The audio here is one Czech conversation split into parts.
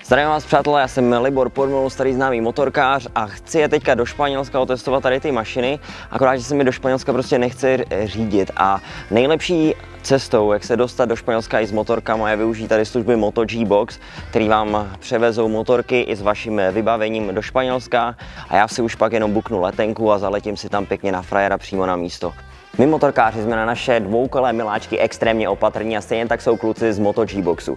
Zdravím vás, přátelé, já jsem Libor Podmol, starý známý motorkář a chci je teďka do Španělska otestovat tady ty mašiny, akorát, že se mi do Španělska prostě nechce řídit a nejlepší cestou, jak se dostat do Španělska i s motorkama, je využít tady služby MotoG-Box, který vám převezou motorky i s vaším vybavením do Španělska a já si už pak jenom buknu letenku a zaletím si tam pěkně na frajera přímo na místo. My motorkáři jsme na naše dvoukolé miláčky extrémně opatrní a stejně tak jsou kluci z MotoG-Boxu.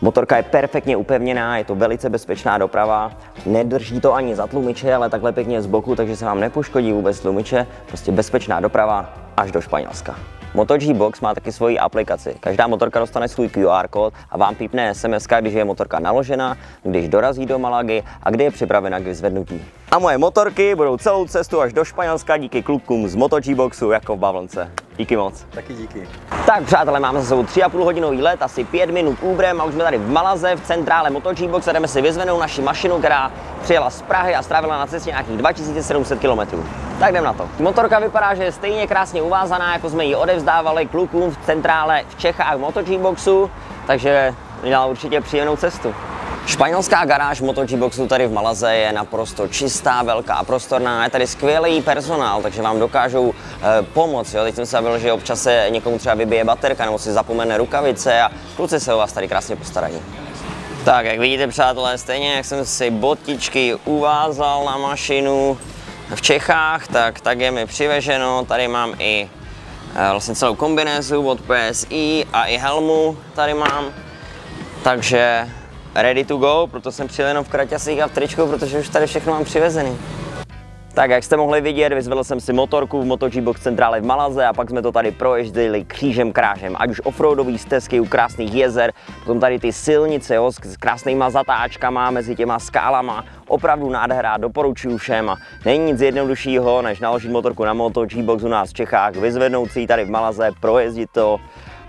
Motorka je perfektně upevněná, je to velice bezpečná doprava, nedrží to ani za tlumiče, ale takhle pěkně z boku, takže se vám nepoškodí vůbec tlumiče, prostě bezpečná doprava až do Španělska. MotoG-Box má taky svoji aplikaci. Každá motorka dostane svůj QR kód a vám pípne SMS, když je motorka naložena, když dorazí do Malagy a kdy je připravena k vyzvednutí. A moje motorky budou celou cestu až do Španělska díky klukům z MotoG-Boxu jako v bavlnce. Díky moc. Taky díky. Tak přátelé, máme za sebou 3,5 hodinový let, asi 5 minut Uberem a už jsme tady v Malaze, v centrále MotoG-Box a jdeme si vyzvednout naši mašinu, která přijela z Prahy a strávila na cestě nějakých 2700 km. Tak jdem na to. Motorka vypadá, že je stejně krásně uvázaná, jako jsme ji odevzdávali klukům v centrále v Čechách MotoG-Boxu, takže měla určitě příjemnou cestu. Španělská garáž MotoG-Boxu tady v Malaze je naprosto čistá, velká a prostorná, je tady skvělý personál, takže vám dokážou pomoct. Jo? Teď jsem se bavil, že občas se někomu třeba vybije baterka nebo si zapomene rukavice a kluci se o vás tady krásně postarají. Tak, jak vidíte, přátelé, stejně jak jsem si botičky uvázal na mašinu v Čechách, tak je mi přiveženo. Tady mám i vlastně celou kombinézu od PSI a i helmu tady mám, takže ready to go, proto jsem přijel jenom v kraťasích a v tričku, protože už tady všechno mám přivezený. Tak jak jste mohli vidět, vyzvedl jsem si motorku v MotoG-Box centrále v Malaze a pak jsme to tady proježděli křížem krážem, ať už offroadový stezky u krásných jezer, potom tady ty silnice jo, s krásnýma zatáčkama mezi těma skálama, opravdu nádhera, doporučuji všem a není nic jednoduššího, než naložit motorku na MotoG-Box u nás v Čechách, vyzvednout si ji tady v Malaze, projezdit to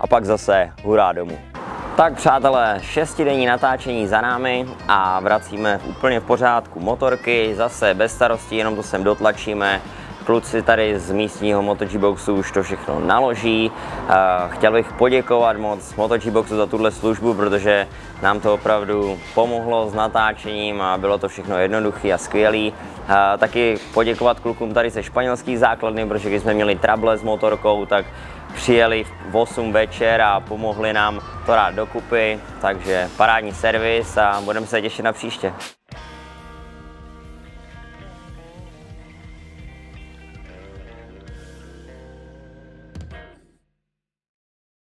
a pak zase hurá domů. Tak přátelé, 6denní natáčení za námi a vracíme úplně v pořádku motorky, zase bez starostí, jenom to sem dotlačíme. Kluci tady z místního MotoG-Boxu už to všechno naloží. Chtěl bych poděkovat moc MotoG-Boxu za tuhle službu, protože nám to opravdu pomohlo s natáčením a bylo to všechno jednoduché a skvělé. Taky poděkovat klukům tady ze španělských základny, protože když jsme měli trable s motorkou, tak přijeli v 8 večer a pomohli nám to dát dokupy, takže parádní servis a budeme se těšit na příště.